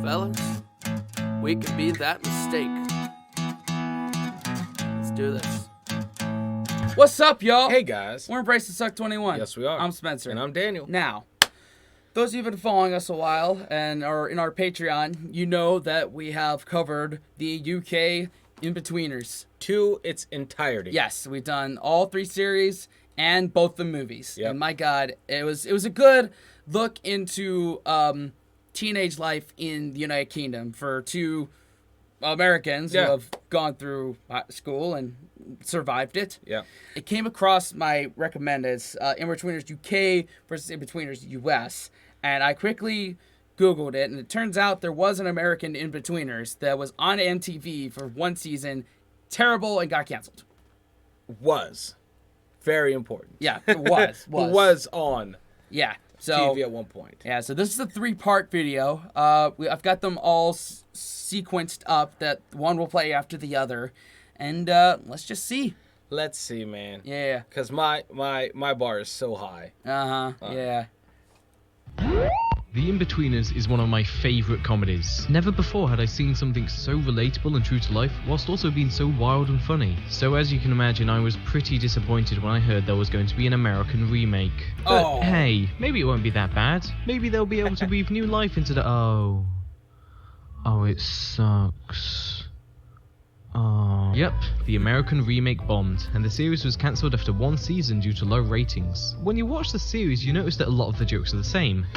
fellas. We can be that mistake. Let's do this. What's up, y'all? Hey, guys. We're Embrace the Suck 21. Yes, we are. I'm Spencer. And I'm Daniel. Now, those of you who've been following us a while and are in our Patreon, you know that we have covered the UK Inbetweeners. To its entirety. Yes, we've done all 3 series and both the movies. Yep. And my God, it was a good look into teenage life in the United Kingdom for 2 Americans who have gone through school and survived it. Yeah. It came across my recommended Inbetweeners UK versus Inbetweeners US, and I quickly Googled it, and it turns out there was an American Inbetweeners that was on MTV for 1 season, terrible, and got canceled. Was. Very important. Yeah, it was. Was on Yeah. So, TV at one point. Yeah, so this is a 3-part video. I've got them all sequenced up that one will play after the other. And let's just see. Let's see, man. Yeah. Because my bar is so high. Yeah. The Inbetweeners is one of my favourite comedies. Never before had I seen something so relatable and true to life, whilst also being so wild and funny. So as you can imagine, I was pretty disappointed when I heard there was going to be an American remake. But hey, maybe it won't be that bad. Maybe they'll be able to breathe new life into the... Oh, it sucks. Yep, the American remake bombed, and the series was cancelled after 1 season due to low ratings. When you watch the series, you notice that a lot of the jokes are the same.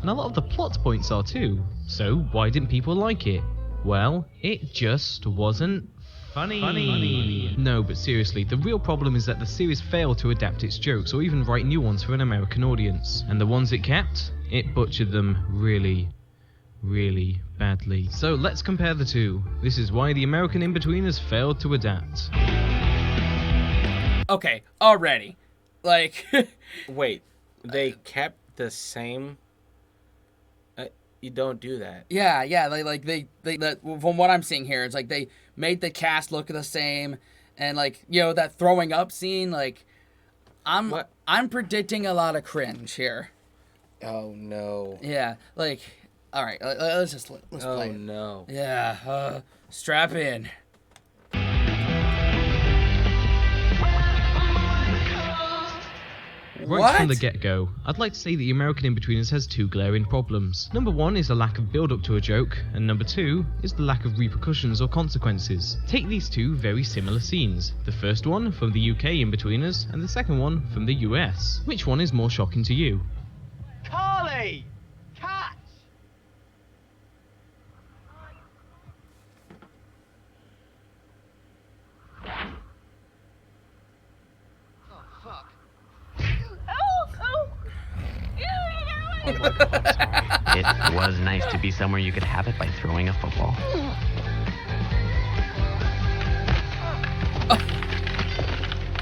And a lot of the plot points are too. So why didn't people like it? Well, it just wasn't funny. No, but seriously, the real problem is that the series failed to adapt its jokes or even write new ones for an American audience. And the ones it kept, it butchered them really badly. So let's compare the two. This is why the American Inbetweeners failed to adapt. Okay, already. Like... Wait, they kept the same... you don't do that. Yeah, they from what I'm seeing here, it's like they made the cast look the same, and like, you know, that throwing up scene, like, I'm predicting a lot of cringe here. Oh, no. Yeah, like... All right, let's play it. Oh, no. Yeah, strap in. Right from the get-go, I'd like to say the American Inbetweeners has 2 glaring problems. Number 1 is the lack of build-up to a joke, and number 2 is the lack of repercussions or consequences. Take these 2 very similar scenes. The first one from the UK Inbetweeners, and the second one from the US. Which one is more shocking to you? Carly! Catch! Oh, fuck. It was nice to be somewhere you could have it by throwing a football.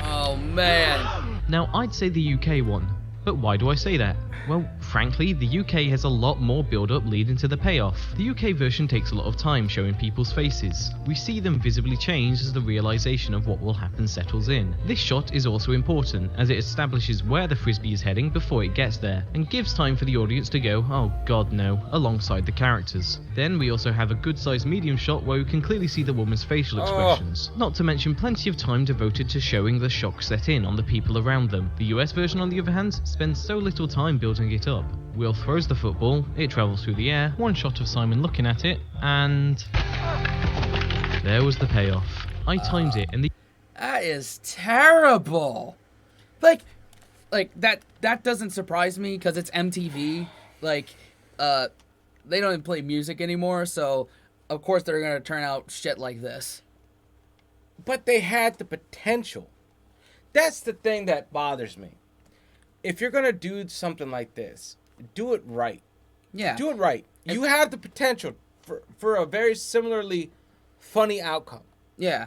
Oh, man. Now, I'd say the UK one, but why do I say that? Well, frankly, the UK has a lot more build-up leading to the payoff. The UK version takes a lot of time showing people's faces. We see them visibly change as the realisation of what will happen settles in. This shot is also important, as it establishes where the frisbee is heading before it gets there, and gives time for the audience to go, oh god no, alongside the characters. Then we also have a good-sized medium shot where we can clearly see the woman's facial expressions. Not to mention plenty of time devoted to showing the shock set in on the people around them. The US version, on the other hand, spends so little time building it up. Will throws the football, it travels through the air, 1 shot of Simon looking at it, and there was the payoff. I timed it, and the... That is terrible. Like that doesn't surprise me because it's MTV. Like, they don't even play music anymore, so of course they're gonna turn out shit like this. But they had the potential. That's the thing that bothers me. If you're going to do something like this, do it right. Yeah. Do it right. You have the potential for a very similarly funny outcome. Yeah.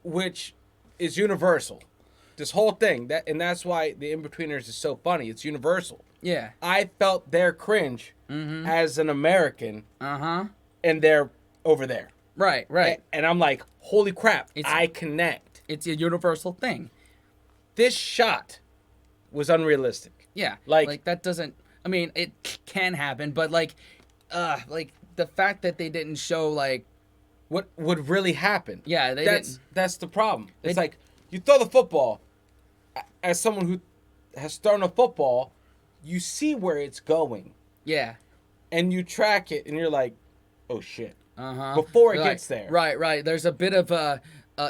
Which is universal. This whole thing. That's why the Inbetweeners is so funny. It's universal. Yeah. I felt their cringe as an American. And they're over there. Right. And I'm like, holy crap, I connect. It's a universal thing. This shot was unrealistic. Yeah. Like that doesn't... I mean, it can happen, but like the fact that they didn't show like what would really happen. Yeah, that's the problem. It's like you throw the football. As someone who has thrown a football, you see where it's going. Yeah. And you track it, and you're like, oh shit. Before it gets there. Right. There's a bit of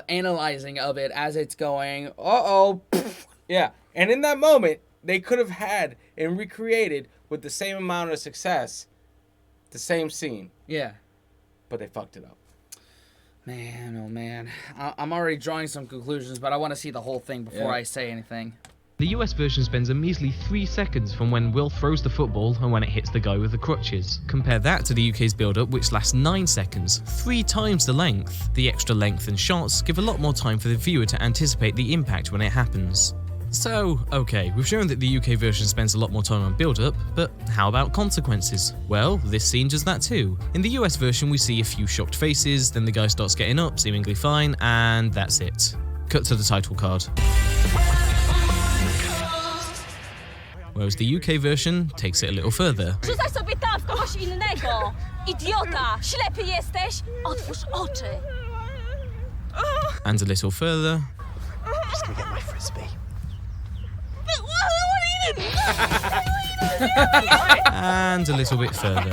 analyzing of it as it's going. Uh-oh. Yeah. And in that moment, they could have had and recreated with the same amount of success the same scene. Yeah. But they fucked it up. Man, oh man. I'm already drawing some conclusions, but I want to see the whole thing before I say anything. The US version spends a measly 3 seconds from when Will throws the football and when it hits the guy with the crutches. Compare that to the UK's build-up, which lasts 9 seconds, 3 times the length. The extra length and shots give a lot more time for the viewer to anticipate the impact when it happens. So, okay, we've shown that the UK version spends a lot more time on build-up, but how about consequences? Well, this scene does that too. In the US version, we see a few shocked faces, then the guy starts getting up, seemingly fine, and that's it. Cut to the title card. Whereas the UK version takes it a little further. Rzucaj sobie tam w kogoś innego! Idiota! Ślepy jesteś? Otwórz oczy! And a little further. Just gonna get my frisbee. And a little bit further.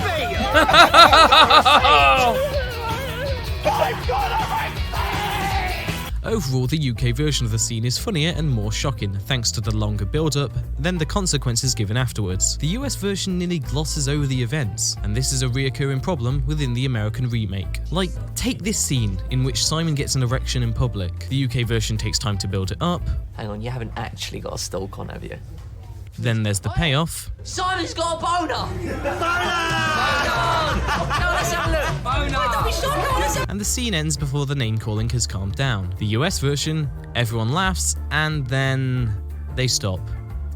Overall, the UK version of the scene is funnier and more shocking, thanks to the longer build-up than the consequences given afterwards. The US version nearly glosses over the events, and this is a reoccurring problem within the American remake. Like, take this scene in which Simon gets an erection in public. The UK version takes time to build it up. Hang on, you haven't actually got a stalk on, have you? Then there's the payoff. Simon's got a boner! No, let's have a look! Boner! And the scene ends before the name-calling has calmed down. The US version, everyone laughs, and then they stop.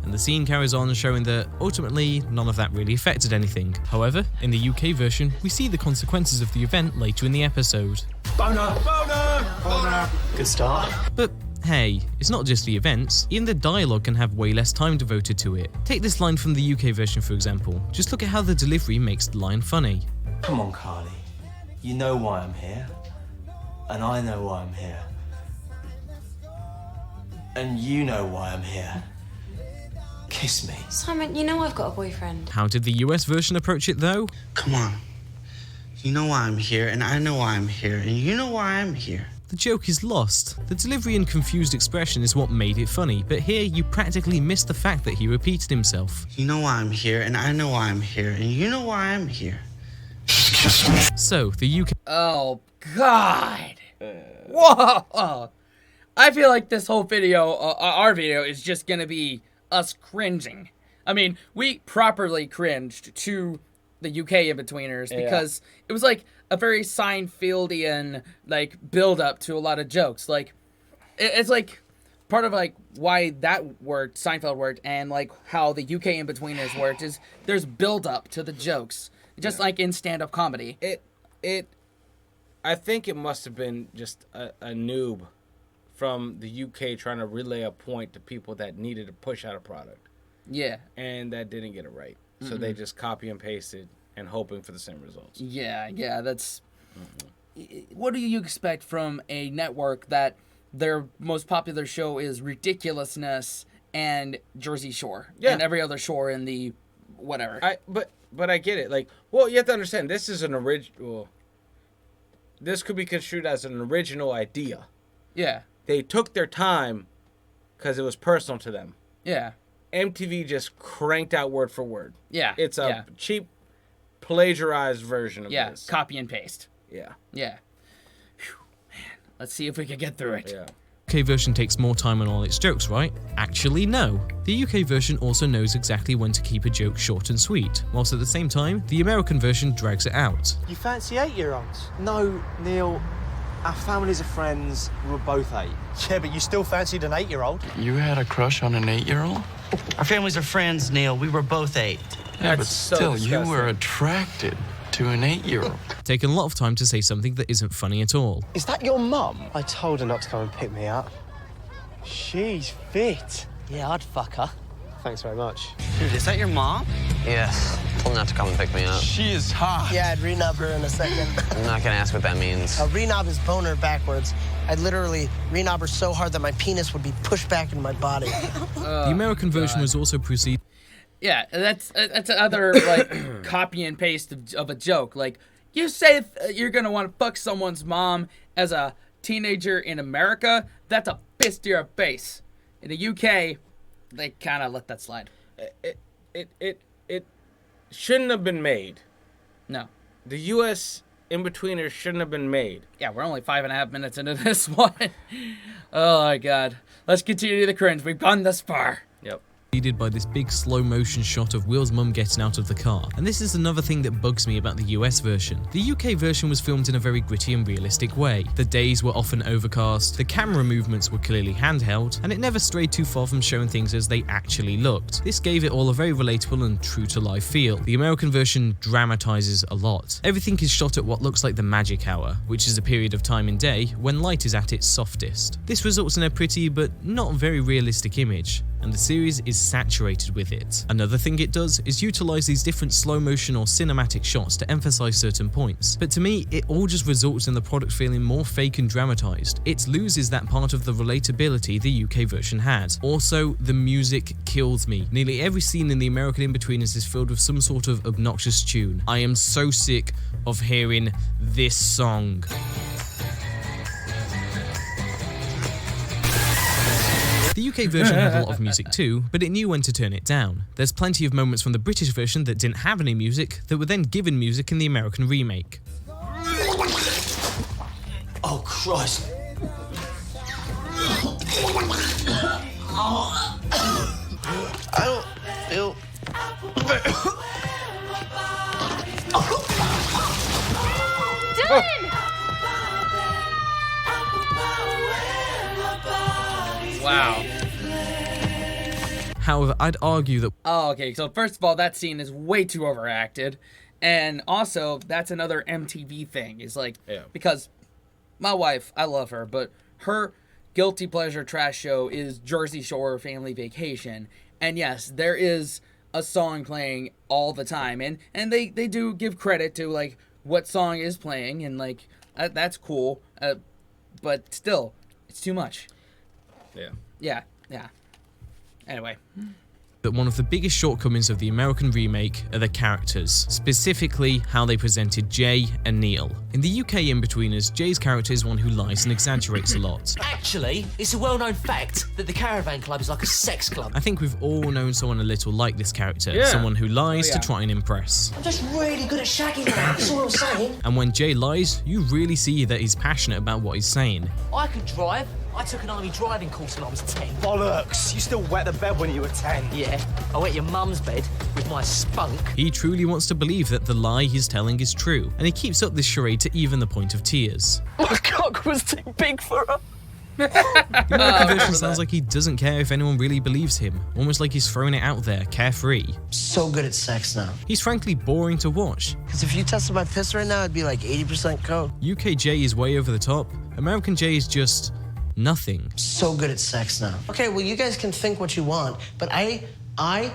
And the scene carries on, showing that ultimately none of that really affected anything. However, in the UK version, we see the consequences of the event later in the episode. Boner! Boner! Boner! Good start. But hey, it's not just the events, even the dialogue can have way less time devoted to it. Take this line from the UK version for example. Just look at how the delivery makes the line funny. Come on, Carly. You know why I'm here. And I know why I'm here. And you know why I'm here. Kiss me. Simon, you know I've got a boyfriend. How did the US version approach it though? Come on. You know why I'm here, and I know why I'm here, and you know why I'm here. The joke is lost. The delivery and confused expression is what made it funny, but here you practically miss the fact that he repeated himself. You know why I'm here, and I know why I'm here, and you know why I'm here. So, the UK... Oh, God. Whoa. I feel like this whole video, our video, is just going to be us cringing. I mean, we properly cringed to the UK Inbetweeners because it was like a very Seinfeldian like build up to a lot of jokes. Like it's like part of like why that worked, Seinfeld worked, and like how the UK Inbetweeners worked is there's build up to the jokes, just like in stand up comedy. I think it must have been just a noob from the UK trying to relay a point to people that needed to push out a product. Yeah. And that didn't get it right. So they just copy and pasted and hoping for the same results. Yeah, that's... What do you expect from a network that their most popular show is Ridiculousness and Jersey Shore? Yeah. And every other shore in the whatever. But I get it. Like, well, you have to understand, this is an original... This could be construed as an original idea. Yeah. They took their time because it was personal to them. Yeah. MTV just cranked out word for word. Yeah. It's a cheap, plagiarized version of this. Yeah, copy and paste. Yeah. Yeah. Whew, man, let's see if we can get through it. Yeah. UK version takes more time on all its jokes, right? Actually, no. The UK version also knows exactly when to keep a joke short and sweet, whilst at the same time, the American version drags it out. You fancy 8-year-olds? No, Neil. Our families are friends. We were both 8. Yeah, but you still fancied an 8-year-old. You had a crush on an 8-year-old? Our families are friends, Neil. We were both 8. Yeah, but still, you were attracted to an 8-year-old. Taken a lot of time to say something that isn't funny at all. Is that your mum? I told her not to come and pick me up. She's fit. Yeah, I'd fuck her. Thanks very much. Dude, is that your mom? Yes. Told him not to come and pick me up. She is hot. Yeah, I'd renub her in a second. I'm not gonna ask what that means. Renub is boner backwards. I'd literally renub her so hard that my penis would be pushed back into my body. The American version was also preceded. Yeah, that's another like copy and paste of a joke. Like, you say you're gonna want to fuck someone's mom as a teenager in America, that's a fist to your face. In the UK, they kind of let that slide. It shouldn't have been made. No. The U.S. Inbetweeners shouldn't have been made. Yeah, we're only 5.5 minutes into this one. Oh my god. Let's continue the cringe. We've gone this far. Yep. By this big slow motion shot of Will's mum getting out of the car. And this is another thing that bugs me about the US version. The UK version was filmed in a very gritty and realistic way. The days were often overcast, the camera movements were clearly handheld, and it never strayed too far from showing things as they actually looked. This gave it all a very relatable and true to life feel. The American version dramatizes a lot. Everything is shot at what looks like the magic hour, which is a period of time in day when light is at its softest. This results in a pretty but not very realistic image, and the series is saturated with it. Another thing it does is utilize these different slow motion or cinematic shots to emphasize certain points, but to me it all just results in the product feeling more fake and dramatized. It loses that part of the relatability the UK version had. Also, the music kills me. Nearly every scene in the American Inbetweeners is filled with some sort of obnoxious tune. I am so sick of hearing this song. The UK version had a lot of music too, but it knew when to turn it down. There's plenty of moments from the British version that didn't have any music that were then given music in the American remake. Oh, Christ. I don't feel... Dylan! Wow. However, I'd argue that... Oh, okay, so first of all, that scene is way too overacted. And also, that's another MTV thing. Is like, because my wife, I love her, but her guilty pleasure trash show is Jersey Shore Family Vacation. And yes, there is a song playing all the time. And they do give credit to, like, what song is playing. And, like, that's cool. But still, it's too much. Yeah. Anyway. That one of the biggest shortcomings of the American remake are the characters, specifically how they presented Jay and Neil. In the UK Inbetweeners, Jay's character is one who lies and exaggerates a lot. Actually, it's a well-known fact that the Caravan Club is like a sex club. I think we've all known someone a little like this character, someone who lies to try and impress. I'm just really good at shagging now, that's all I'm saying. And when Jay lies, you really see that he's passionate about what he's saying. I could drive. I took an army driving course when I was 10. Bollocks! You still wet the bed when you were 10. Yeah, I wet your mum's bed with my spunk. He truly wants to believe that the lie he's telling is true, and he keeps up this charade to even the point of tears. My cock was too big for her. The American version sounds like he doesn't care if anyone really believes him, almost like he's throwing it out there, carefree. So good at sex now. He's frankly boring to watch. Because if you tested my piss right now, it'd be like 80% coke. UK Jay is way over the top. American Jay is just... nothing. So good at sex now. Okay, well, you guys can think what you want, but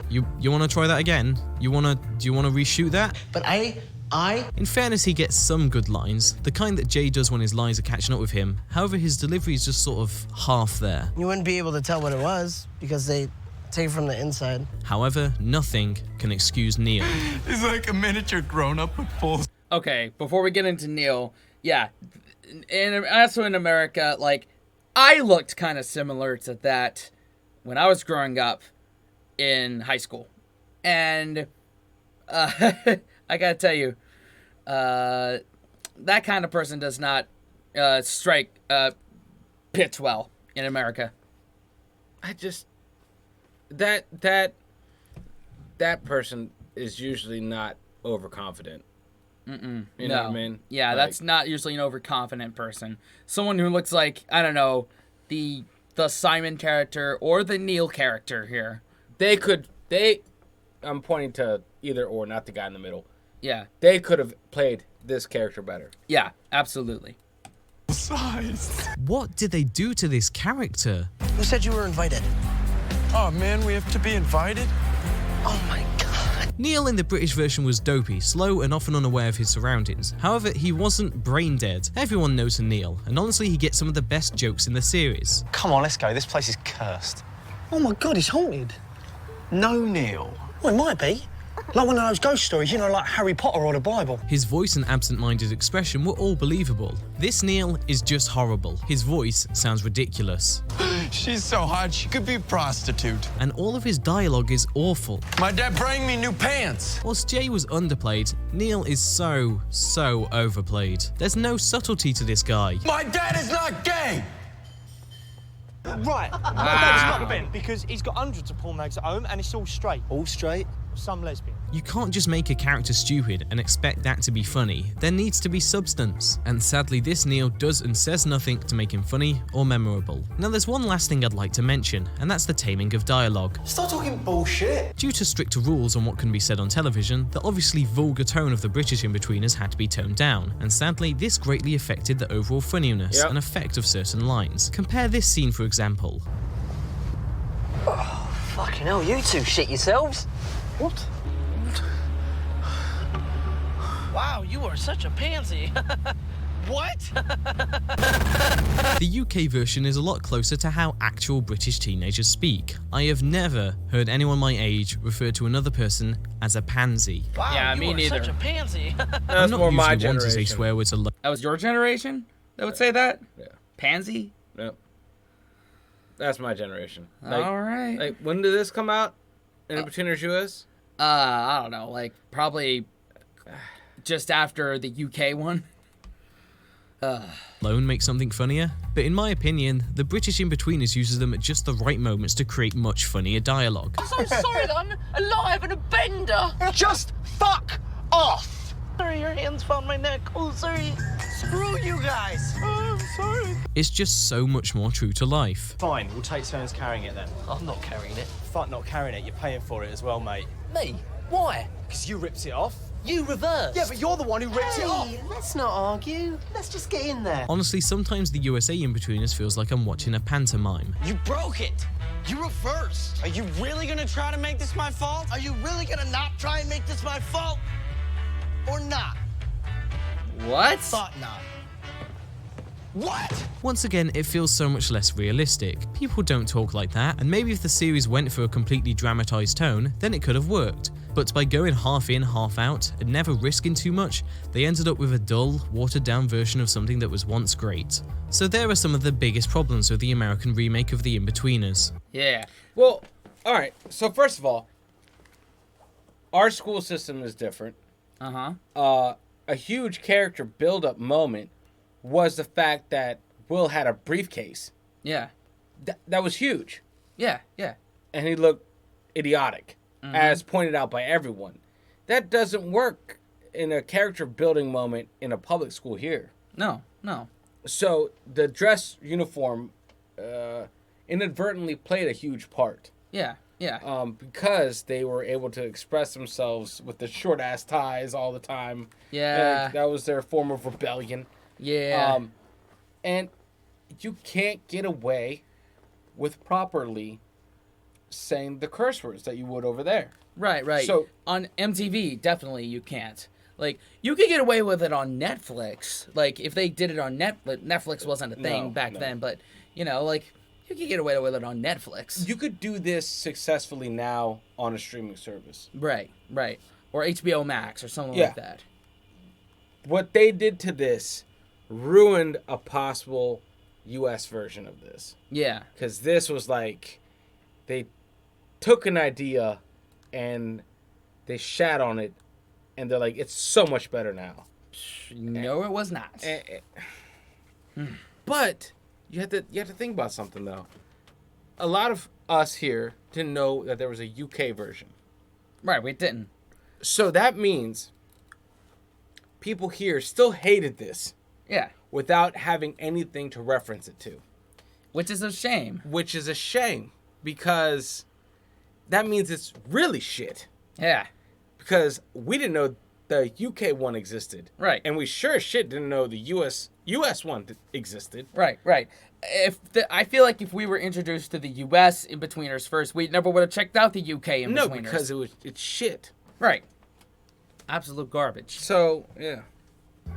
You want to try that again? Do you want to reshoot that? But In fairness, he gets some good lines, the kind that Jay does when his lies are catching up with him. However, his delivery is just sort of half there. You wouldn't be able to tell what it was because they take it from the inside. However, nothing can excuse Neil. He's like a miniature grown-up with full... Okay, before we get into Neil, yeah, and also in America, like, I looked kind of similar to that when I was growing up in high school. And I gotta tell you, that kind of person does not strike pitch well in America. I just... That person is usually not overconfident. You know what I mean? Yeah, like, that's not usually an overconfident person. Someone who looks like, I don't know, the Simon character or the Neil character here. I'm pointing to either or, not the guy in the middle. Yeah. They could have played this character better. Yeah, absolutely. What did they do to this character? Who said you were invited? Oh, man, we have to be invited? Oh, my God. Neil in the British version was dopey, slow, and often unaware of his surroundings. However, he wasn't brain dead. Everyone knows Neil, and honestly, he gets some of the best jokes in the series. Come on, let's go. This place is cursed. Oh my God, it's haunted. No, Neil. Well, it might be. Like one of those ghost stories, you know, like Harry Potter or the Bible. His voice and absent-minded expression were all believable. This Neil is just horrible. His voice sounds ridiculous. She's so hot, she could be a prostitute. And all of his dialogue is awful. My dad bring me new pants. Whilst Jay was underplayed, Neil is so overplayed. There's no subtlety to this guy. My dad is not gay. Right. My dad's not a bit because he's got hundreds of porn mags at home and it's all straight. All straight? Some lesbian. You can't just make a character stupid and expect that to be funny. There needs to be substance. And sadly, this Neil does and says nothing to make him funny or memorable. Now there's one last thing I'd like to mention, and that's the taming of dialogue. Stop talking bullshit. Due to stricter rules on what can be said on television, the obviously vulgar tone of the British Inbetweeners had to be toned down, and sadly this greatly affected the overall funniness and effect of certain lines. Compare this scene for example. Oh, fucking hell, you two shit yourselves. What? Wow, you are such a pansy. What? The UK version is a lot closer to how actual British teenagers speak. I have never heard anyone my age refer to another person as a pansy. Wow, Yeah, you me are neither. such a pansy. I'm not more my usually one to say generation. swear words alone. That was your generation that would say that? Yeah. Pansy? Yep. That's my generation. All right. Like, when did this come out? Inbetweeners US? I don't know, like probably just after the UK one. Alone makes something funnier, but in my opinion, the British Inbetweeners uses them at just the right moments to create much funnier dialogue. I'm so sorry that I'm alive and a bender. Just fuck off. Sorry, your hands found my neck. Oh, sorry. Screw you guys. Oh, I'm sorry. It's just so much more true to life. Fine, we'll take turns carrying it then. I'm not carrying it. Fuck not carrying it, you're paying for it as well, mate. Me? Why? Because you ripped it off. You reversed. Yeah, but you're the one who ripped it off. Let's not argue. Let's just get in there. Honestly, sometimes the USA Inbetweeners feels like I'm watching a pantomime. You broke it. You reversed. Are you really gonna try to make this my fault? Are you really gonna not try and make this my fault? Or not? What? Thought not. What? Once again, it feels so much less realistic. People don't talk like that, and maybe if the series went for a completely dramatized tone, then it could have worked. But by going half in, half out, and never risking too much, they ended up with a dull, watered down version of something that was once great. So there are some of the biggest problems with the American remake of The Inbetweeners. Yeah. Well, all right. So first of all, our school system is different. A huge character build-up moment was the fact that Will had a briefcase. Yeah. That was huge. Yeah, yeah. And he looked idiotic, as pointed out by everyone. That doesn't work in a character building moment in a public school here. No, no. So the dress uniform inadvertently played a huge part. Yeah, yeah. Because they were able to express themselves with the short ass ties all the time. Yeah. And that was their form of rebellion. Yeah. And you can't get away with properly saying the curse words that you would over there. Right, right. So on MTV, definitely you can't. Like, you could get away with it on Netflix. Like, if they did it on Netflix wasn't a thing back then, but, you know, like, you could get away with it on Netflix. You could do this successfully now on a streaming service. Right, right. Or HBO Max or something like that. What they did to this ruined a possible US version of this. Yeah. Because this was like, they took an idea and they shat on it, and they're like, it's so much better now. No, it was not. But you have to think about something though. A lot of us here didn't know that there was a UK version. Right, we didn't. So that means people here still hated this. Yeah. Without having anything to reference it to. Which is a shame. Which is a shame, because that means it's really shit. Yeah. Because we didn't know the UK one existed. Right. And we sure as shit didn't know the US one existed. Right, right. I feel like if we were introduced to the US Inbetweeners first, we never would have checked out the UK Inbetweeners. No, because it's shit. Right. Absolute garbage. So, yeah.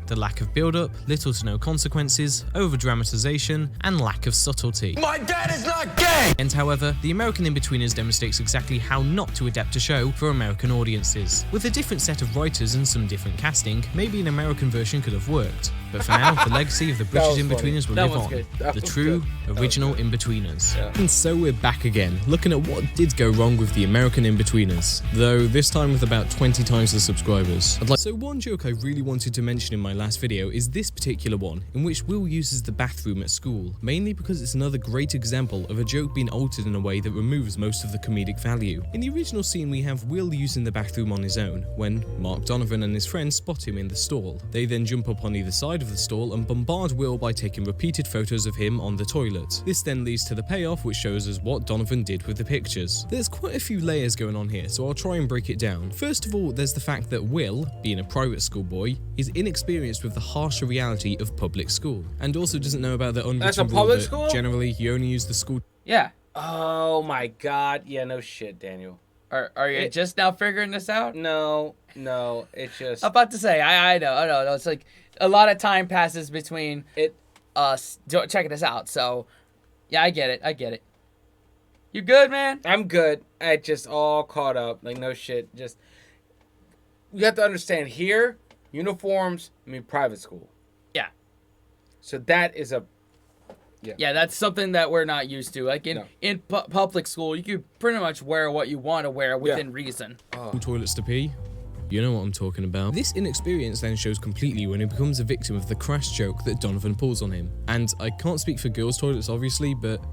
The lack of build-up, little to no consequences, over-dramatization, and lack of subtlety. My dad is not gay! And however, the American Inbetweeners demonstrates exactly how not to adapt a show for American audiences. With a different set of writers and some different casting, maybe an American version could have worked. But for now, the legacy of the British Inbetweeners will live on. The true, original Inbetweeners. Yeah. And so we're back again, looking at what did go wrong with the American Inbetweeners. Though this time with about 20 times the subscribers. So one joke I really wanted to mention in my last video is this particular one, in which Will uses the bathroom at school, mainly because it's another great example of a joke being altered in a way that removes most of the comedic value. In the original scene we have Will using the bathroom on his own, when Mark Donovan and his friends spot him in the stall. They then jump up on either side of the stall and bombard Will by taking repeated photos of him on the toilet. This then leads to the payoff, which shows us what Donovan did with the pictures. There's quite a few layers going on here, so I'll try and break it down. First of all, there's the fact that Will, being a private school boy, is inexperienced with the harsher reality of public school, and also doesn't know about the unwritten rule that school? Generally you only use the school. Yeah. Oh my god. Yeah, no shit, Daniel. Are you just now figuring this out? No, it's just... I'm about to say, I know. It's like a lot of time passes between us checking this out. So, yeah, I get it. You good, man? I'm good. I just all caught up. Like, no shit. Just... You have to understand here, uniforms, private school. Yeah. So that is a... Yeah, that's something that we're not used to. Like in public school, you can pretty much wear what you want to wear within reason. Toilets to pee. You know what I'm talking about. This inexperience then shows completely when he becomes a victim of the crash joke that Donovan pulls on him. And I can't speak for girls' toilets obviously, but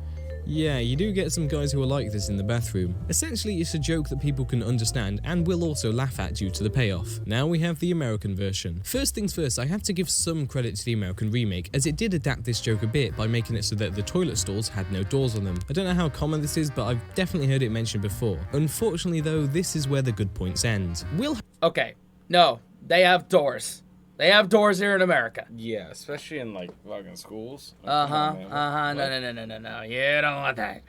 yeah, you do get some guys who are like this in the bathroom. Essentially, it's a joke that people can understand and will also laugh at due to the payoff. Now we have the American version. First things first, I have to give some credit to the American remake, as it did adapt this joke a bit by making it so that the toilet stalls had no doors on them. I don't know how common this is, but I've definitely heard it mentioned before. Unfortunately though, this is where the good points end. Okay, no, they have doors. They have doors here in America. Yeah, especially in like fucking schools. No. You don't want that.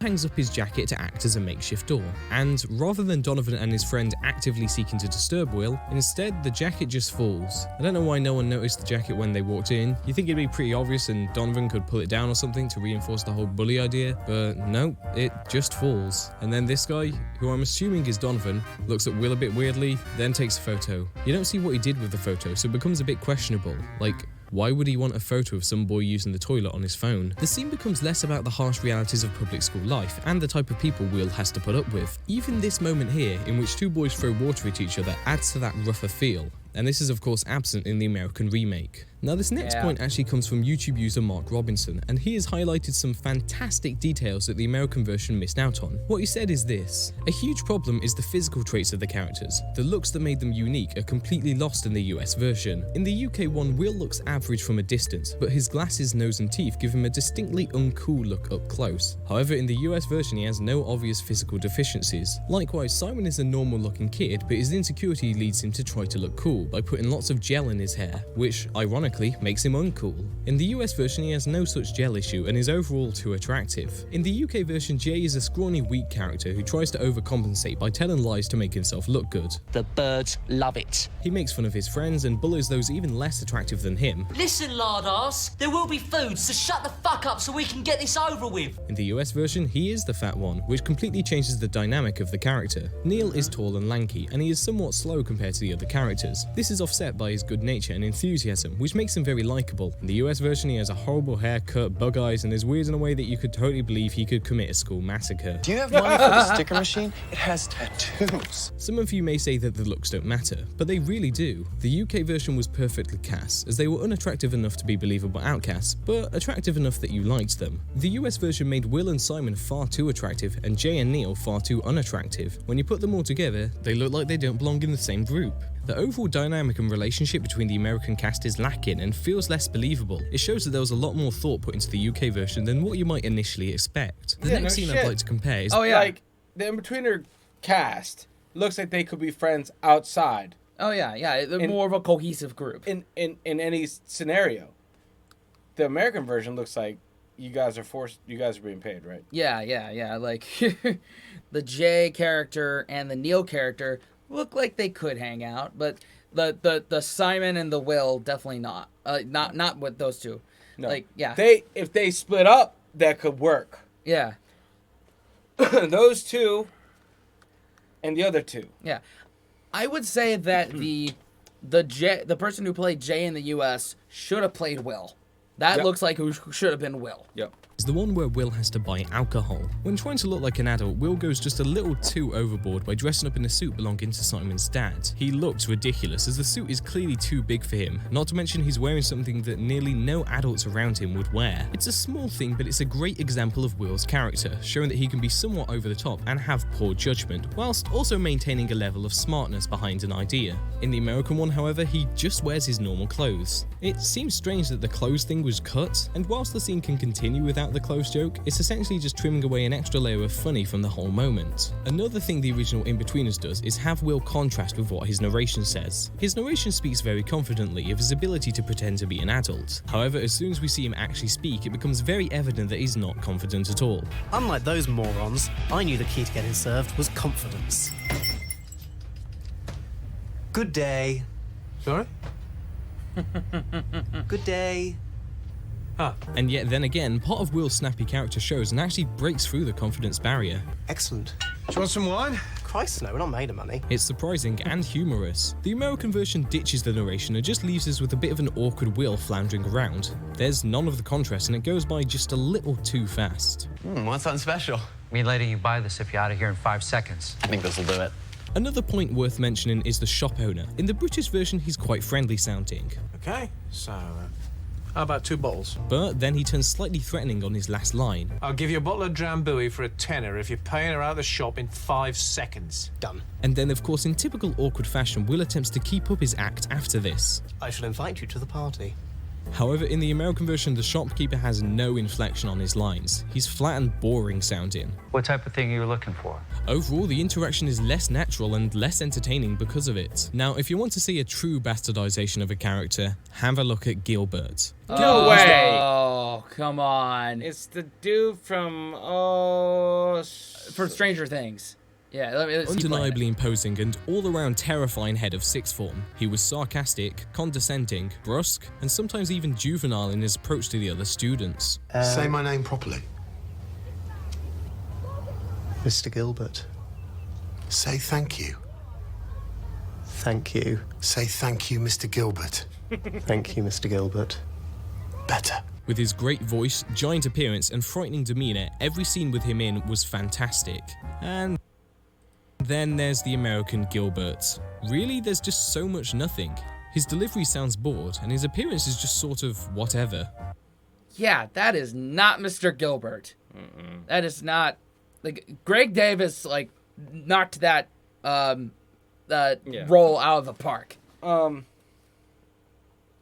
Hangs up his jacket to act as a makeshift door, and rather than Donovan and his friend actively seeking to disturb Will, instead the jacket just falls. I don't know why no one noticed the jacket when they walked in. You think it'd be pretty obvious and Donovan could pull it down or something to reinforce the whole bully idea, but no, it just falls. And then this guy, who I'm assuming is Donovan, looks at Will a bit weirdly, then takes a photo. You don't see what he did with the photo, so it becomes a bit questionable. Like, why would he want a photo of some boy using the toilet on his phone? The scene becomes less about the harsh realities of public school life and the type of people Will has to put up with. Even this moment here, in which two boys throw water at each other, adds to that rougher feel. And this is of course absent in the American remake. Now this next point actually comes from YouTube user Mark Robinson, and he has highlighted some fantastic details that the American version missed out on. What he said is this: a huge problem is the physical traits of the characters. The looks that made them unique are completely lost in the US version. In the UK one, Will looks average from a distance, but his glasses, nose and teeth give him a distinctly uncool look up close. However, in the US version he has no obvious physical deficiencies. Likewise, Simon is a normal looking kid, but his insecurity leads him to try to look cool by putting lots of gel in his hair, which ironically makes him uncool. In the US version he has no such gel issue and is overall too attractive. In the UK version, Jay is a scrawny weak character who tries to overcompensate by telling lies to make himself look good. The birds love it. He makes fun of his friends and bullies those even less attractive than him. Listen, lard ass, there will be food, so shut the fuck up so we can get this over with. In the US version, he is the fat one, which completely changes the dynamic of the character. Neil is tall and lanky, and he is somewhat slow compared to the other characters. This is offset by his good nature and enthusiasm, which makes him very likable. In the US version, he has a horrible haircut, bug eyes, and is weird in a way that you could totally believe he could commit a school massacre. Do you have money for the sticker machine? It has tattoos. Some of you may say that the looks don't matter, but they really do. The UK version was perfectly cast, as they were unattractive enough to be believable outcasts, but attractive enough that you liked them. The US version made Will and Simon far too attractive, and Jay and Neil far too unattractive. When you put them all together, they look like they don't belong in the same group. The overall dynamic and relationship between the American cast is lacking and feels less believable. It shows that there was a lot more thought put into the UK version than what you might initially expect. The next scene I'd like to compare is... like, the Inbetweener cast looks like they could be friends outside. They're more of a cohesive group. In any scenario. The American version looks like you guys are being paid, right? Yeah. Like, the Jay character and the Neil character look like they could hang out, but the Simon and the Will definitely not. Not with those two. No. Like, yeah. If they split up, that could work. Yeah. Those two and the other two. Yeah. I would say that the person who played Jay in the US should have played Will. That looks like who should have been Will. Yep. Is the one where Will has to buy alcohol. When trying to look like an adult, Will goes just a little too overboard by dressing up in a suit belonging to Simon's dad. He looks ridiculous as the suit is clearly too big for him, not to mention he's wearing something that nearly no adults around him would wear. It's a small thing, but it's a great example of Will's character, showing that he can be somewhat over the top and have poor judgment, whilst also maintaining a level of smartness behind an idea. In the American one, however, he just wears his normal clothes. It seems strange that the clothes thing was cut, and whilst the scene can continue without the clothes joke, it's essentially just trimming away an extra layer of funny from the whole moment. Another thing the original Inbetweeners does is have Will contrast with what his narration says. His narration speaks very confidently of his ability to pretend to be an adult. However, as soon as we see him actually speak, it becomes very evident that he's not confident at all. Unlike those morons, I knew the key to getting served was confidence. Good day. Sorry? Good day. And yet then again, part of Will's snappy character shows and actually breaks through the confidence barrier. Excellent. Do you want some wine? Christ, no, we're not made of money. It's surprising and humorous. The American version ditches the narration and just leaves us with a bit of an awkward Will floundering around. There's none of the contrast and it goes by just a little too fast. What's something special? Me letting you buy this if you're out of here in 5 seconds. I think this'll do it. Another point worth mentioning is the shop owner. In the British version, he's quite friendly sounding. Okay, so how about 2 bottles? But then he turns slightly threatening on his last line. I'll give you a bottle of Drambuie for a tenner if you're paying her out of the shop in 5 seconds. Done. And then, of course, in typical awkward fashion, Will attempts to keep up his act after this. I shall invite you to the party. However, in the American version, the shopkeeper has no inflection on his lines. He's flat and boring sounding. What type of thing are you looking for? Overall, the interaction is less natural and less entertaining because of it. Now, if you want to see a true bastardization of a character, have a look at Gilbert. No way! Oh, come on. It's the dude from from Stranger Things. Yeah, let's keep undeniably imposing and all-around terrifying head of sixth form. He was sarcastic, condescending, brusque, and sometimes even juvenile in his approach to the other students. Say my name properly. Mr. Gilbert. Say thank you. Thank you. Say thank you, Mr. Gilbert. Thank you, Mr. Gilbert. Better. With his great voice, giant appearance, and frightening demeanor, every scene with him in was fantastic. And then there's the American Gilbert. Really, there's just so much nothing. His delivery sounds bored, and his appearance is just sort of whatever. Yeah, that is not Mr. Gilbert. That is not... Like, Greg Davis, like, knocked that role out of the park.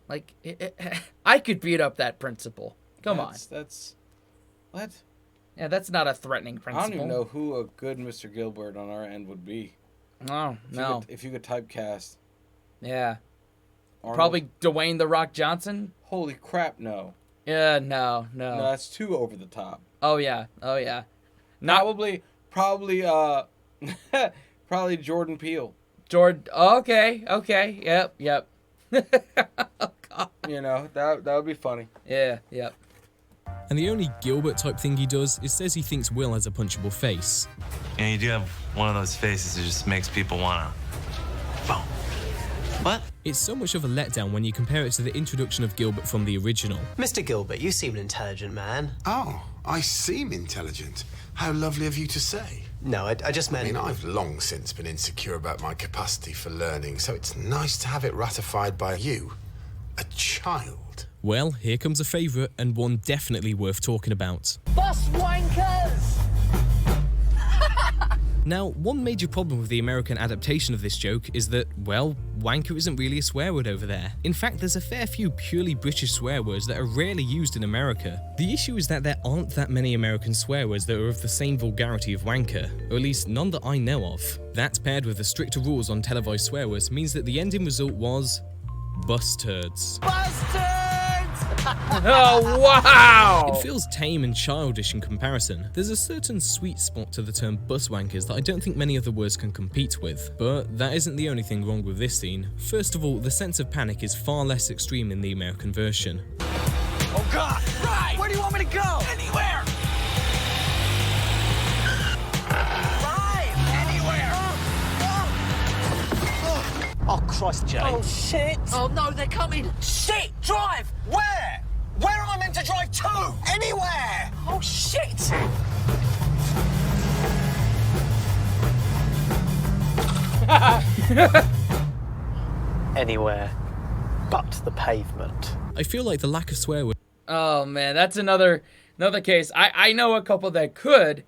Like, I could beat up that principal. Come on. That's... What? Yeah, that's not a threatening principal. I don't even know who a good Mr. Gilbert on our end would be. Oh, no. If you could typecast. Yeah. Arnold. Probably Dwayne "The Rock" Johnson? Holy crap, no. Yeah, no. No, that's too over the top. Oh, yeah. Probably Jordan Peele. Okay. Yep. Oh, God. You know, that would be funny. Yeah, yep. And the only Gilbert type thing he does is says he thinks Will has a punchable face. And you do have one of those faces that just makes people wanna... Boom. What? It's so much of a letdown when you compare it to the introduction of Gilbert from the original. Mr. Gilbert, you seem an intelligent man. Oh, I seem intelligent. How lovely of you to say. No, I just meant... I mean, I've long since been insecure about my capacity for learning, so it's nice to have it ratified by you, a child. Well, here comes a favourite, and one definitely worth talking about. Buswankers! Now, one major problem with the American adaptation of this joke is that, well, wanker isn't really a swear word over there. In fact, there's a fair few purely British swear words that are rarely used in America. The issue is that there aren't that many American swear words that are of the same vulgarity of wanker, or at least none that I know of. That paired with the stricter rules on televised swear words means that the ending result was... bus turds. Bus turds! Oh, wow! It feels tame and childish in comparison. There's a certain sweet spot to the term buswankers that I don't think many other words can compete with. But that isn't the only thing wrong with this scene. First of all, the sense of panic is far less extreme in the American version. Oh God! Right! Where do you want me to go? Anywhere! Drive! Anywhere! Oh, Christ, Jay. Oh, shit! Oh no, they're coming! Shit! Drive! Where? Where am I meant to drive to? Anywhere! Oh shit! Anywhere but the pavement. I feel like the lack of swear words. Oh man, that's another case. I know a couple that could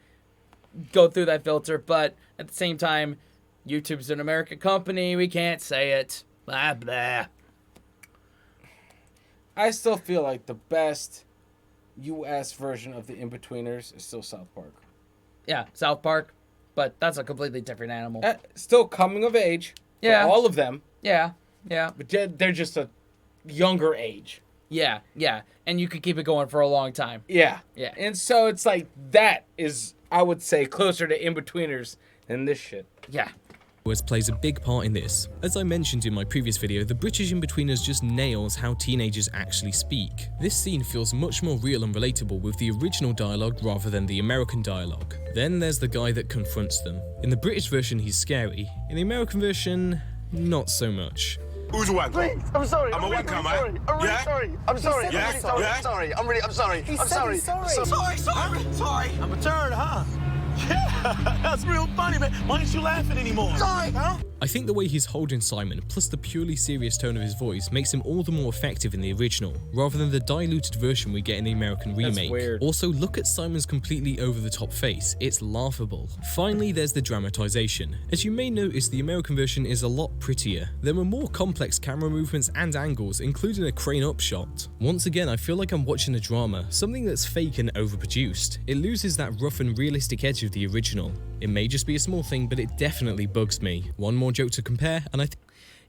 go through that filter, but at the same time, YouTube's an American company. We can't say it. Blah blah. I still feel like the best U.S. version of the Inbetweeners is still South Park. Yeah, South Park, but that's a completely different animal. Still coming of age. Yeah. For all of them. Yeah. But they're just a younger age. Yeah. And you could keep it going for a long time. Yeah. Yeah. And so it's like that is, I would say, closer to Inbetweeners than this shit. Yeah. Plays a big part in this. As I mentioned in my previous video, the British Inbetweeners just nails how teenagers actually speak. This scene feels much more real and relatable with the original dialogue rather than the American dialogue. Then there's the guy that confronts them. In the British version, he's scary. In the American version, not so much. Who's a wanker? Please, I'm sorry. I'm a really, wanker, sorry. man. I'm really Yeah? sorry. I'm sorry. Yeah? I'm really sorry. Yeah? I'm sorry. I'm sorry. He I'm said sorry. he's sorry. Sorry. I'm a turd, huh? Yeah, that's real funny, man. Why aren't you laughing anymore? Sorry. Huh? I think the way he's holding Simon, plus the purely serious tone of his voice, makes him all the more effective in the original, rather than the diluted version we get in the American remake. Weird. Also, look at Simon's completely over-the-top face, it's laughable. Finally, there's the dramatization. As you may notice, the American version is a lot prettier. There were more complex camera movements and angles, including a crane-up shot. Once again, I feel like I'm watching a drama, something that's fake and overproduced. It loses that rough and realistic edge of the original. It may just be a small thing, but it definitely bugs me. One more joke to compare, and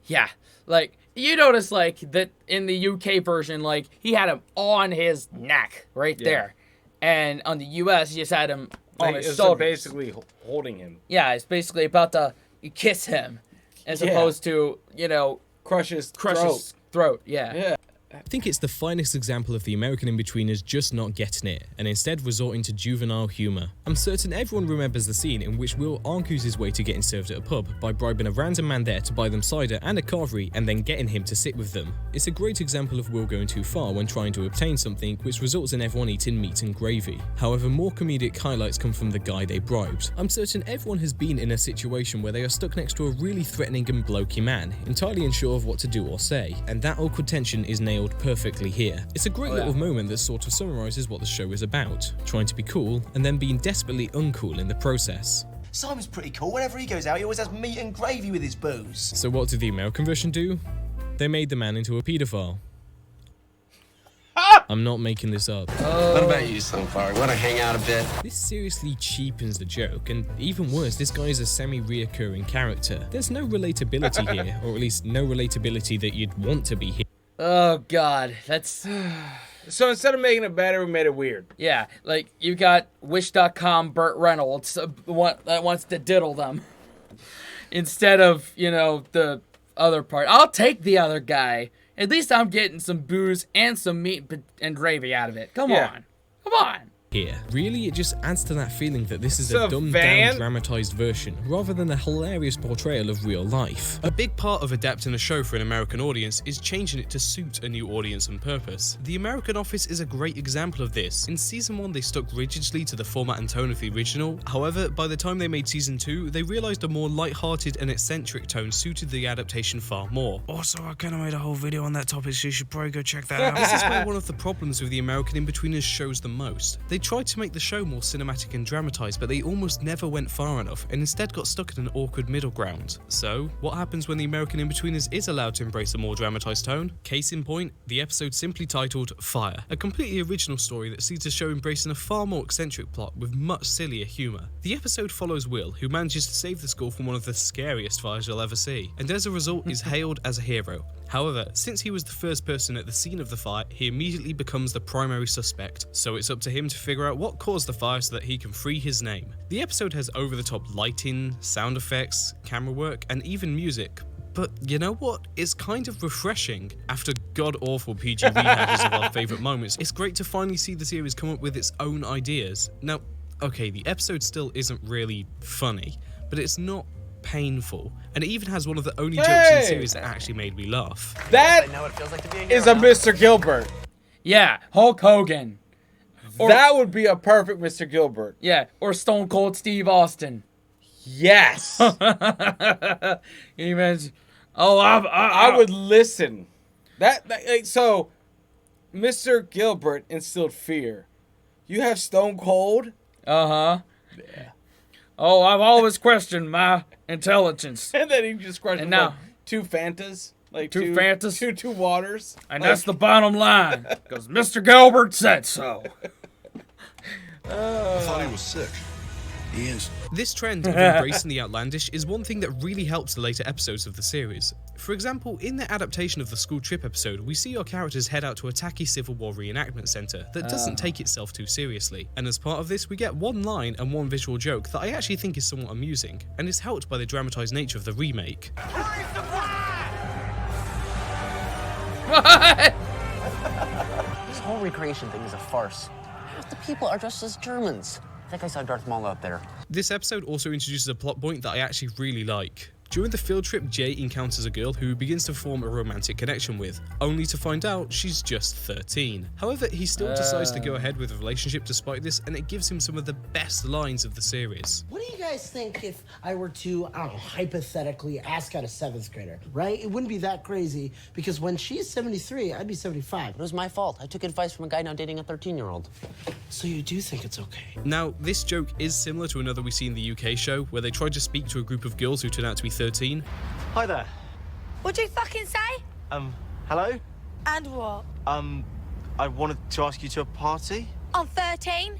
yeah, like, you notice, like, that in the UK version, like, he had him on his neck, right there. And on the US, he just had him on his shoulder. Basically holding him. Yeah, it's basically about to kiss him, as opposed to, crush his throat. Yeah. I think it's the finest example of the American Inbetweeners just not getting it, and instead resorting to juvenile humor. I'm certain everyone remembers the scene in which Will argues his way to getting served at a pub by bribing a random man there to buy them cider and a carvery and then getting him to sit with them. It's a great example of Will going too far when trying to obtain something, which results in everyone eating meat and gravy. However, more comedic highlights come from the guy they bribed. I'm certain everyone has been in a situation where they are stuck next to a really threatening and blokey man, entirely unsure of what to do or say, and that awkward tension is nailed perfectly here. It's a great little moment that sort of summarizes what the show is about, trying to be cool and then being desperately uncool in the process. Simon's pretty cool. Whenever he goes out, he always has meat and gravy with his booze. So what did the American version do? They made the man into a paedophile. I'm not making this up. What about you, Sunflower? Want to hang out a bit? This seriously cheapens the joke, and even worse, this guy is a semi-reoccurring character. There's no relatability here, or at least no relatability that you'd want to be here. Oh, God. That's... So instead of making it better, we made it weird. Yeah, like, you got Wish.com Burt Reynolds that wants to diddle them. Instead of, the other part. I'll take the other guy. At least I'm getting some booze and some meat and gravy out of it. Come on. Here. Really, it just adds to that feeling that this is a dumbed-down, dramatized version, rather than a hilarious portrayal of real life. A big part of adapting a show for an American audience is changing it to suit a new audience and purpose. The American Office is a great example of this. In Season 1, they stuck rigidly to the format and tone of the original. However, by the time they made Season 2, they realized a more light-hearted and eccentric tone suited the adaptation far more. Also, I kind of made a whole video on that topic, so you should probably go check that out. This is where one of the problems with the American Inbetweeners shows the most. They tried to make the show more cinematic and dramatized, but they almost never went far enough and instead got stuck in an awkward middle ground. So, what happens when the American Inbetweeners is allowed to embrace a more dramatized tone? Case in point, the episode simply titled Fire, a completely original story that sees the show embracing a far more eccentric plot with much sillier humor. The episode follows Will, who manages to save the school from one of the scariest fires you'll ever see, and as a result is hailed as a hero. However, since he was the first person at the scene of the fire, he immediately becomes the primary suspect, so it's up to him to figure out what caused the fire so that he can free his name. The episode has over-the-top lighting, sound effects, camera work, and even music. But you know what? It's kind of refreshing. After god-awful PG rehashes of our favourite moments, it's great to finally see the series come up with its own ideas. Now, okay, the episode still isn't really funny, but it's not painful, and it even has one of the only jokes in the series that actually made me laugh. That is a Mr. Gilbert. Yeah, Hulk Hogan. That would be a perfect Mr. Gilbert. Yeah, or Stone Cold Steve Austin. Yes. He mentioned, I would listen. So, Mr. Gilbert instilled fear. You have Stone Cold. Yeah. Oh, I've always questioned my intelligence. And then he just questioned. And now, two Fantas, like two Fantas, two waters, and that's the bottom line. Because Mr. Gilbert said so. I thought he was sick. He is. This trend of embracing the outlandish is one thing that really helps the later episodes of the series. For example, in the adaptation of the school trip episode, we see our characters head out to a tacky Civil War reenactment centre that doesn't take itself too seriously. And as part of this, we get one line and one visual joke that I actually think is somewhat amusing, and is helped by the dramatised nature of the remake. What? This whole recreation thing is a farce. Half the people are dressed as Germans. I think I saw Darth Maul out there. This episode also introduces a plot point that I actually really like. During the field trip, Jay encounters a girl who he begins to form a romantic connection with, only to find out she's just 13. However, he still decides to go ahead with the relationship despite this, and it gives him some of the best lines of the series. What do you guys think if I were to, I don't know, hypothetically ask out a 7th grader, right? It wouldn't be that crazy, because when she's 73, I'd be 75. It was my fault. I took advice from a guy now dating a 13-year-old. So you do think it's okay? Now, this joke is similar to another we see in the UK show, where they tried to speak to a group of girls who turn out to be 13. Hi there. What'd you fucking say? Hello? And what? I wanted to ask you to a party. I'm 13.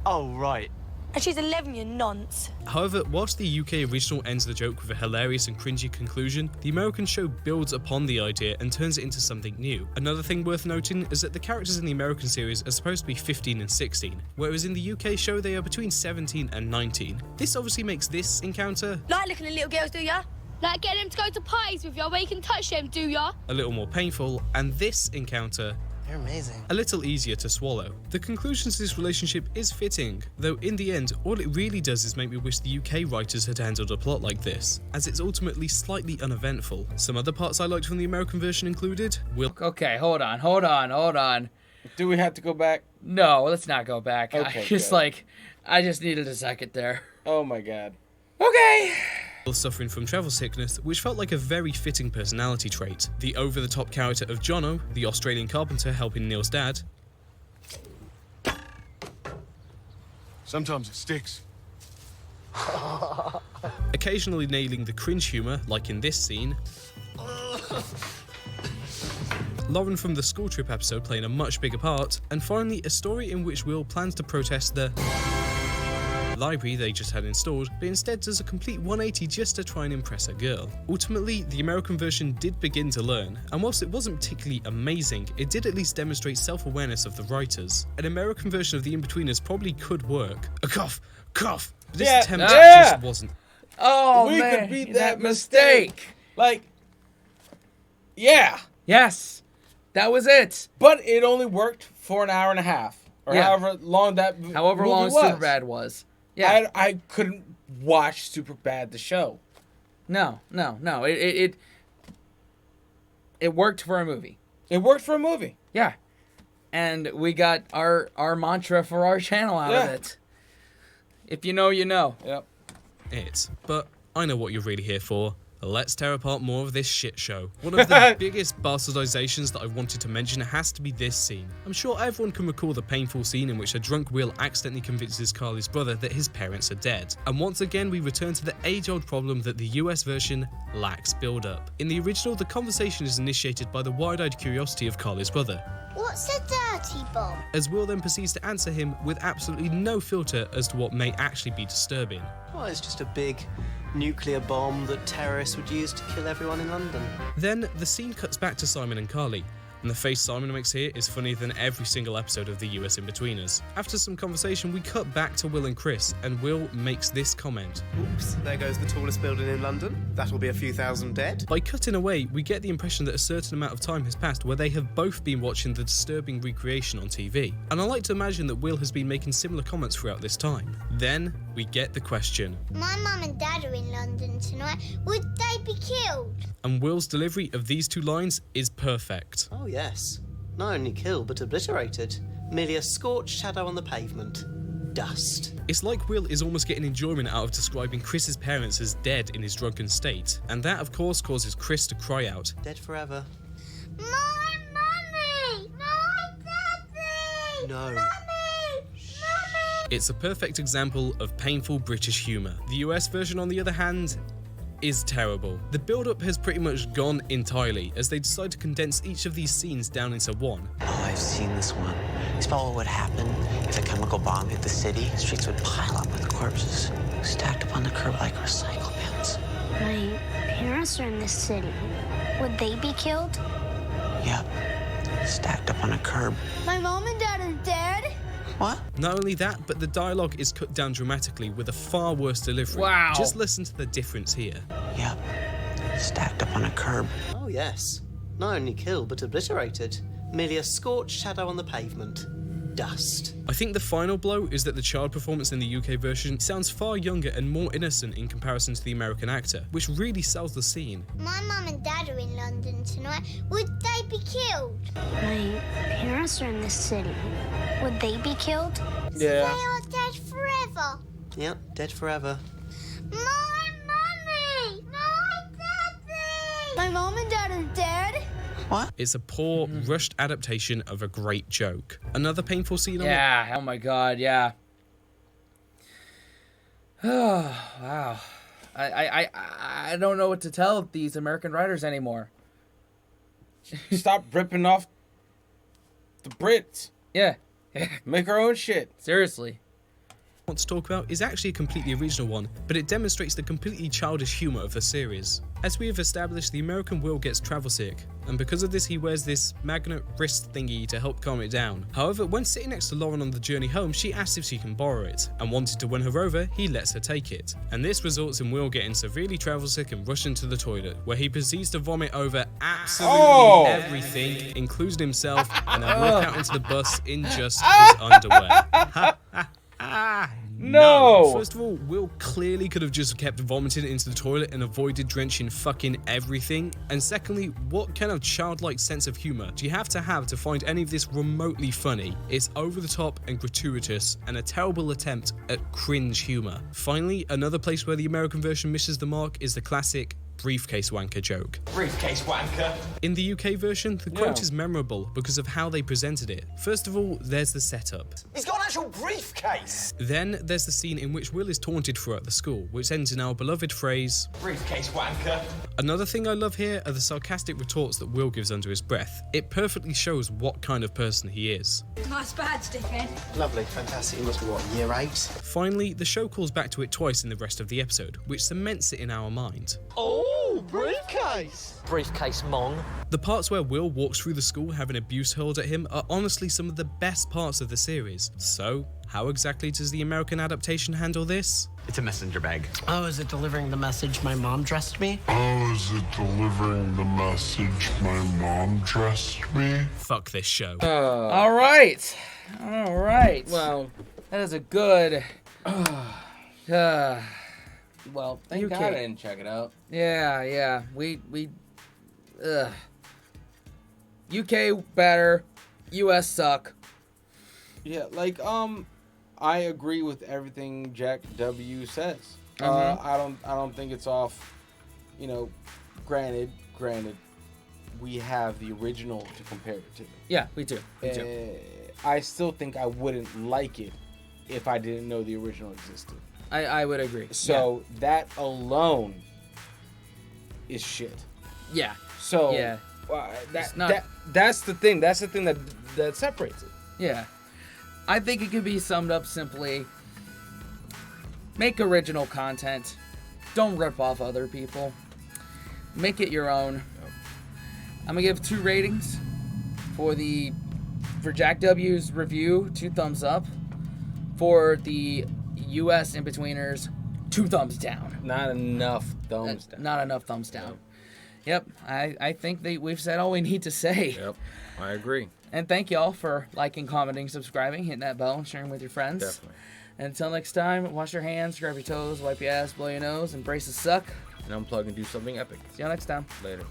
Oh, right. And she's 11, you nonce. However, whilst the UK original ends the joke with a hilarious and cringy conclusion, the American show builds upon the idea and turns it into something new. Another thing worth noting is that the characters in the American series are supposed to be 15 and 16, whereas in the UK show they are between 17 and 19. This obviously makes this encounter Like looking at little girls, do ya? Like getting them to go to parties with you where you can touch them, do ya? a little more painful, and this encounter They're amazing. a little easier to swallow. The conclusion to this relationship is fitting, though in the end, all it really does is make me wish the UK writers had handled a plot like this, as it's ultimately slightly uneventful. Some other parts I liked from the American version included Okay, hold on. Do we have to go back? No, let's not go back. Okay, I just needed a second there. Oh my god. Okay. Suffering from travel sickness, which felt like a very fitting personality trait. The over-the-top character of Jono, the Australian carpenter helping Neil's dad. Sometimes it sticks. Occasionally nailing the cringe humour, like in this scene. Lauren from the school trip episode playing a much bigger part, and finally a story in which Will plans to protest the library they just had installed, but instead does a complete 180 just to try and impress a girl. Ultimately, the American version did begin to learn, and whilst it wasn't particularly amazing, it did at least demonstrate self-awareness of the writers. An American version of the Inbetweeners probably could work. A cough, but this attempt just wasn't. Oh, we man, could beat that mistake. Like, yeah. Yes, that was it. But it only worked for an hour and a half, or however long Superbad was. Yeah, I couldn't watch Superbad the show. No. It worked for a movie. It worked for a movie. Yeah, and we got our mantra for our channel out of it. If you know, you know. Yep. But I know what you're really here for. Let's tear apart more of this shit show. One of the biggest bastardizations that I wanted to mention has to be this scene. I'm sure everyone can recall the painful scene in which a drunk Will accidentally convinces Carly's brother that his parents are dead. And once again we return to the age-old problem that the US version lacks build-up. In the original, the conversation is initiated by the wide-eyed curiosity of Carly's brother, "What's a dirty bomb?" as Will then proceeds to answer him with absolutely no filter as to what may actually be disturbing. Well, it's just a big nuclear bomb that terrorists would use to kill everyone in London. Then the scene cuts back to Simon and Carly, and the face Simon makes here is funnier than every single episode of the US Inbetweeners. After some conversation, we cut back to Will and Chris, and Will makes this comment. Oops, there goes the tallest building in London. That'll be a few thousand dead. By cutting away, we get the impression that a certain amount of time has passed where they have both been watching the disturbing recreation on TV. And I like to imagine that Will has been making similar comments throughout this time. Then we get the question. My mum and dad are in London tonight. Would they be killed? And Will's delivery of these two lines is perfect. Oh, yes. Not only killed, but obliterated. Merely a scorched shadow on the pavement. Dust. It's like Will is almost getting enjoyment out of describing Chris's parents as dead in his drunken state. And that, of course, causes Chris to cry out. Dead forever. My mummy! My daddy! No. Mummy! It's a perfect example of painful British humour. The US version, on the other hand, is terrible. The build-up has pretty much gone entirely, as they decide to condense each of these scenes down into one. Oh, I've seen this one. It's about what would happen if a chemical bomb hit the city. The streets would pile up with corpses, stacked up on the curb like recycle bins. My parents are in this city. Would they be killed? Yep, stacked up on a curb. My mom and dad are dead? What? Not only that, but the dialogue is cut down dramatically with a far worse delivery. Wow. Just listen to the difference here. Yep, stacked up on a curb. Oh, yes. Not only killed, but obliterated. Merely a scorched shadow on the pavement. Dust. I think the final blow is that the child performance in the UK version sounds far younger and more innocent in comparison to the American actor, which really sells the scene. My mum and dad are in London tonight. Would they be killed? My parents are in this city. Would they be killed? Yeah. They are dead forever. Yep, dead forever. My mummy! My daddy! My mom and dad are dead? What? It's a poor, rushed adaptation of a great joke. Another painful scene on Yeah, oh my god, yeah. Oh, wow. I don't know what to tell these American writers anymore. Stop ripping off the Brits. Yeah. Make our own shit. Seriously. want to talk about is actually a completely original one, but it demonstrates the completely childish humour of the series. As we have established, the American Will gets travel sick, and because of this he wears this magnet wrist thingy to help calm it down. However, when sitting next to Lauren on the journey home, she asks if she can borrow it, and wanting to win her over, he lets her take it. And this results in Will getting severely travel sick and rushing to the toilet, where he proceeds to vomit over absolutely everything, including himself, and then walk out into the bus in just his underwear. No! First of all, Will clearly could have just kept vomiting into the toilet and avoided drenching fucking everything. And secondly, what kind of childlike sense of humour do you have to find any of this remotely funny? It's over the top and gratuitous, and a terrible attempt at cringe humour. Finally, another place where the American version misses the mark is the classic briefcase wanker joke. Briefcase wanker. In the UK version, the quote is memorable because of how they presented it. First of all, there's the setup. He's got an actual briefcase. Then there's the scene in which Will is taunted throughout the school, which ends in our beloved phrase, briefcase wanker. Another thing I love here are the sarcastic retorts that Will gives under his breath. It perfectly shows what kind of person he is. Nice badge, dickhead. Lovely, fantastic. You must be what, year 8? Finally, the show calls back to it twice in the rest of the episode, which cements it in our mind. Oh, briefcase. Briefcase mong. The parts where Will walks through the school having abuse hurled at him are honestly some of the best parts of the series. So, how exactly does the American adaptation handle this? It's a messenger bag. Oh, is it delivering the message my mom dressed me? Oh, is it delivering the message my mom dressed me? Fuck this show. All right. Well, that is a good. Well, thank UK. God I didn't check it out. Yeah. UK better. US suck. Yeah, like I agree with everything Jack W says. Mhm. I don't think it's off. You know, granted, we have the original to compare it to. Yeah, we do. I still think I wouldn't like it if I didn't know the original existed. I would agree. So that alone is shit. Yeah. So yeah. That's the thing. That's the thing that separates it. Yeah. I think it could be summed up simply: make original content, Don't rip off other people. Make it your own. I'm gonna give 2 ratings for Jack W's review, 2 thumbs up. For the US Inbetweeners, 2 thumbs down. Not enough thumbs down. Not enough thumbs down. Yep, I think we've said all we need to say. Yep, I agree. And thank y'all for liking, commenting, subscribing, hitting that bell, and sharing with your friends. Definitely. And until next time, wash your hands, grab your toes, wipe your ass, blow your nose, embrace the suck. And unplug and do something epic. See y'all next time. Later.